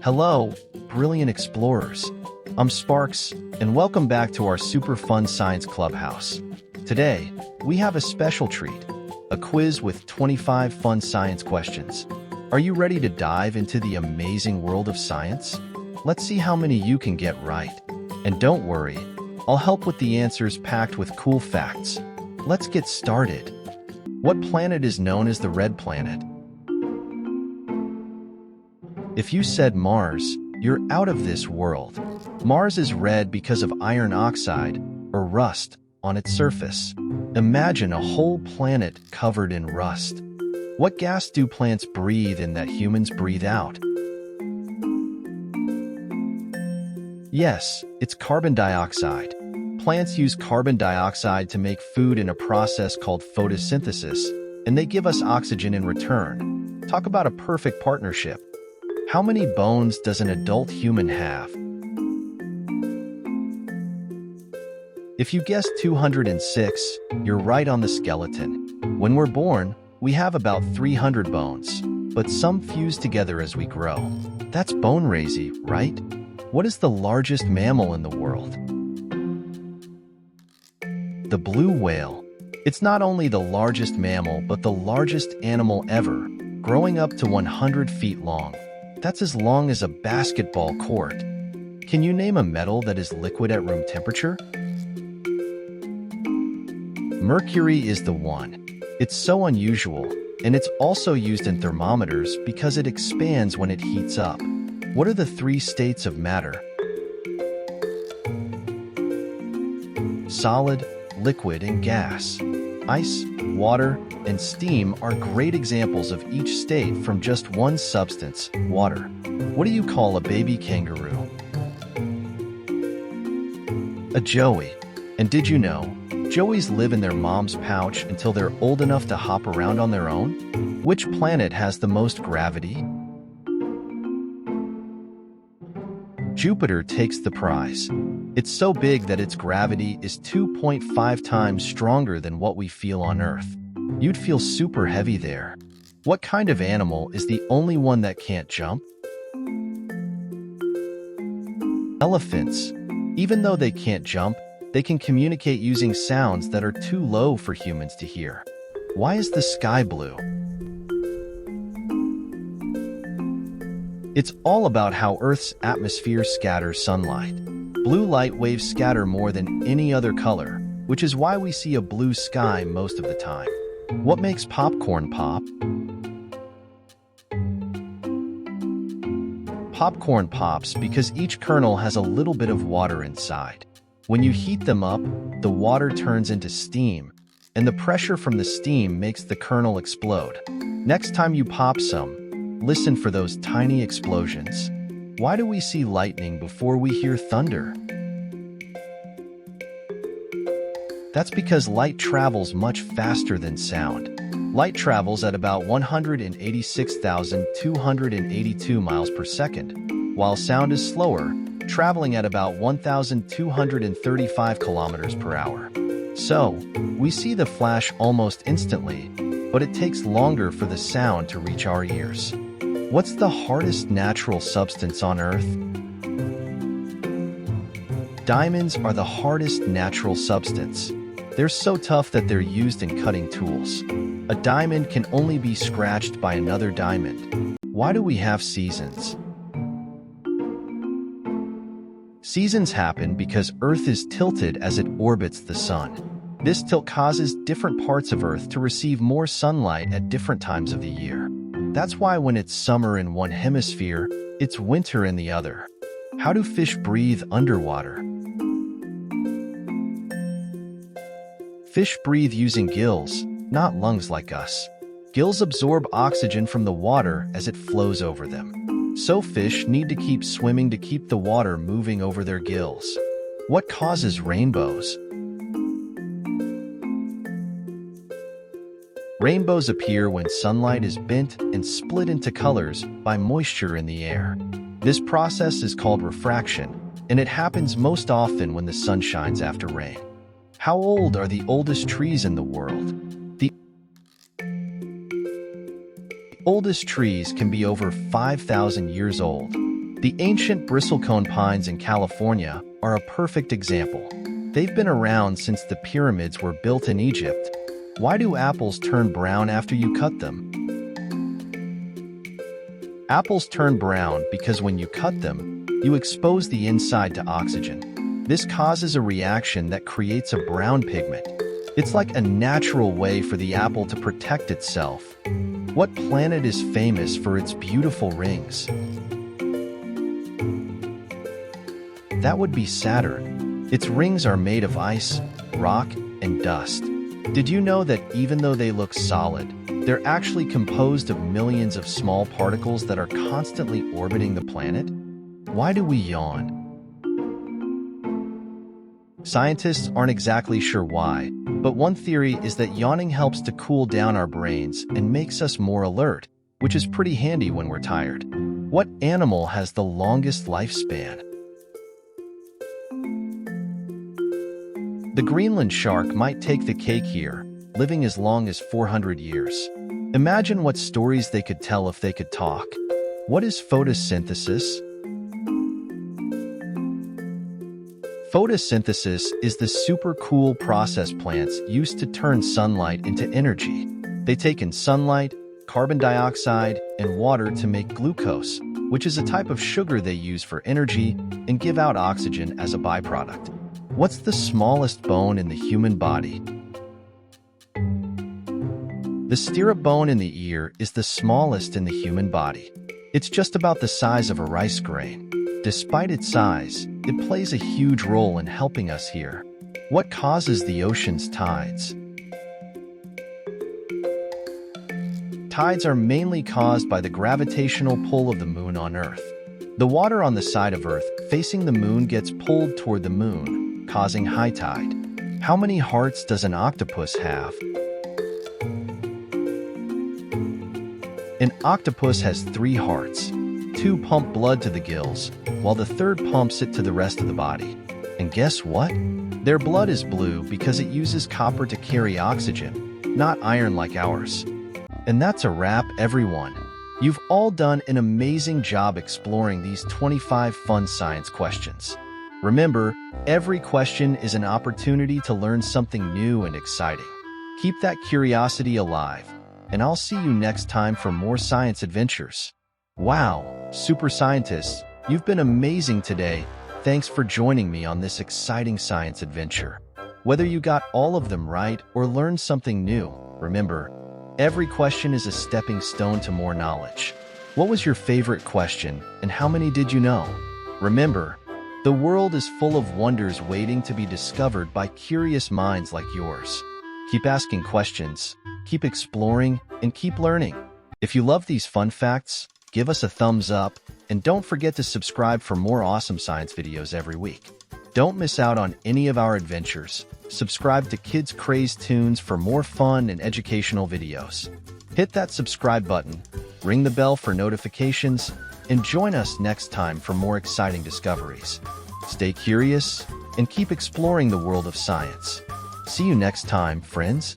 Hello, brilliant explorers. I'm Sparkz, and welcome back to our super fun science clubhouse. Today, we have a special treat, a quiz with 25 fun science questions. Are you ready to dive into the amazing world of science? Let's see how many you can get right. And don't worry, I'll help with the answers packed with cool facts. Let's get started. What planet is known as the red planet? If you said Mars, you're out of this world. Mars is red because of iron oxide, or rust, on its surface. Imagine a whole planet covered in rust. What gas do plants breathe in that humans breathe out? Yes, it's carbon dioxide. Plants use carbon dioxide to make food in a process called photosynthesis, and they give us oxygen in return. Talk about a perfect partnership. How many bones does an adult human have? If you guessed 206, you're right on the skeleton. When we're born, we have about 300 bones, but some fuse together as we grow. That's bone raisy, right? What is the largest mammal in the world? The blue whale. It's not only the largest mammal, but the largest animal ever, growing up to 100 feet long. That's as long as a basketball court. Can you name a metal that is liquid at room temperature? Mercury is the one. It's so unusual, and it's also used in thermometers because it expands when it heats up. What are the three states of matter? Solid, liquid, and gas. Ice, water, and steam are great examples of each state from just one substance, water. What do you call a baby kangaroo? A joey. And did you know, joeys live in their mom's pouch until they're old enough to hop around on their own? Which planet has the most gravity? Jupiter takes the prize. It's so big that its gravity is 2.5 times stronger than what we feel on Earth. You'd feel super heavy there. What kind of animal is the only one that can't jump? Elephants. Even though they can't jump, they can communicate using sounds that are too low for humans to hear. Why is the sky blue? It's all about how Earth's atmosphere scatters sunlight. Blue light waves scatter more than any other color, which is why we see a blue sky most of the time. What makes popcorn pop? Popcorn pops because each kernel has a little bit of water inside. When you heat them up, the water turns into steam, and the pressure from the steam makes the kernel explode. Next time you pop some, listen for those tiny explosions. Why do we see lightning before we hear thunder? That's because light travels much faster than sound. Light travels at about 186,282 miles per second, while sound is slower, traveling at about 1,235 kilometers per hour. So, we see the flash almost instantly, but it takes longer for the sound to reach our ears. What's the hardest natural substance on Earth? Diamonds are the hardest natural substance. They're so tough that they're used in cutting tools. A diamond can only be scratched by another diamond. Why do we have seasons? Seasons happen because Earth is tilted as it orbits the sun. This tilt causes different parts of Earth to receive more sunlight at different times of the year. That's why when it's summer in one hemisphere, it's winter in the other. How do fish breathe underwater? Fish breathe using gills, not lungs like us. Gills absorb oxygen from the water as it flows over them. So fish need to keep swimming to keep the water moving over their gills. What causes rainbows? Rainbows appear when sunlight is bent and split into colors by moisture in the air. This process is called refraction, and it happens most often when the sun shines after rain. How old are the oldest trees in the world? The oldest trees can be over 5,000 years old. The ancient bristlecone pines in California are a perfect example. They've been around since the pyramids were built in Egypt. Why do apples turn brown after you cut them? Apples turn brown because when you cut them, you expose the inside to oxygen. This causes a reaction that creates a brown pigment. It's like a natural way for the apple to protect itself. What planet is famous for its beautiful rings? That would be Saturn. Its rings are made of ice, rock, and dust. Did you know that even though they look solid, they're actually composed of millions of small particles that are constantly orbiting the planet? Why do we yawn? Scientists aren't exactly sure why, but one theory is that yawning helps to cool down our brains and makes us more alert, which is pretty handy when we're tired. What animal has the longest lifespan? The Greenland shark might take the cake here, living as long as 400 years. Imagine what stories they could tell if they could talk. What is photosynthesis? Photosynthesis is the super cool process plants use to turn sunlight into energy. They take in sunlight, carbon dioxide, and water to make glucose, which is a type of sugar they use for energy, and give out oxygen as a byproduct. What's the smallest bone in the human body? The stirrup bone in the ear is the smallest in the human body. It's just about the size of a rice grain. Despite its size, it plays a huge role in helping us hear. What causes the ocean's tides? Tides are mainly caused by the gravitational pull of the moon on Earth. The water on the side of Earth facing the moon gets pulled toward the moon, causing high tide. How many hearts does an octopus have? An octopus has 3 hearts. 2 pump blood to the gills, while the third pumps it to the rest of the body. And guess what? Their blood is blue because it uses copper to carry oxygen, not iron like ours. And that's a wrap, everyone. You've all done an amazing job exploring these 25 fun science questions. Remember, every question is an opportunity to learn something new and exciting. Keep that curiosity alive, and I'll see you next time for more science adventures. Wow, super scientists, you've been amazing today. Thanks for joining me on this exciting science adventure. Whether you got all of them right or learned something new, remember, every question is a stepping stone to more knowledge. What was your favorite question, and how many did you know? Remember, the world is full of wonders waiting to be discovered by curious minds like yours. Keep asking questions, keep exploring, and keep learning. If you love these fun facts, give us a thumbs up, and don't forget to subscribe for more awesome science videos every week. Don't miss out on any of our adventures. Subscribe to Kids Craze Tunes for more fun and educational videos. Hit that subscribe button, ring the bell for notifications, and join us next time for more exciting discoveries. Stay curious and keep exploring the world of science. See you next time, friends.